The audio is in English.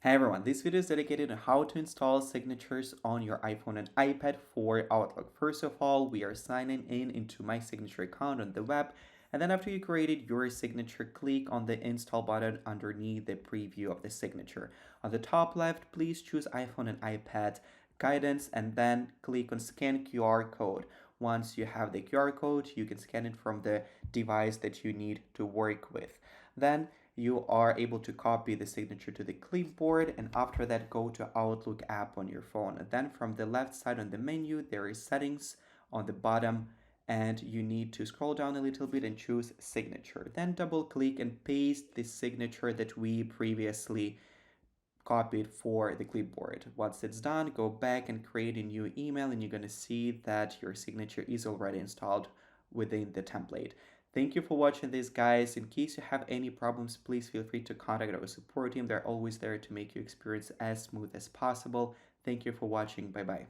Hey everyone, this video is dedicated to how to install signatures on your iPhone and iPad for Outlook. First of all, we are signing in into MySignature account on the web, and then after you created your signature, click on the install button underneath the preview of the signature. On the top left, please choose iPhone and iPad guidance and then click on scan QR code. Once you have the QR code, you can scan it from the device that you need to work with. Then you are able to copy the signature to the clipboard, and after that go to Outlook app on your phone. And then from the left side on the menu there is settings on the bottom, and you need to scroll down a little bit and choose signature. Then double click and paste the signature that we previously copied for the clipboard. Once it's done, go back and create a new email, and you're going to see that your signature is already installed within the template. Thank you for watching this, guys. In case you have any problems, please feel free to contact our support team. They're always there to make your experience as smooth as possible. Thank you for watching. Bye bye.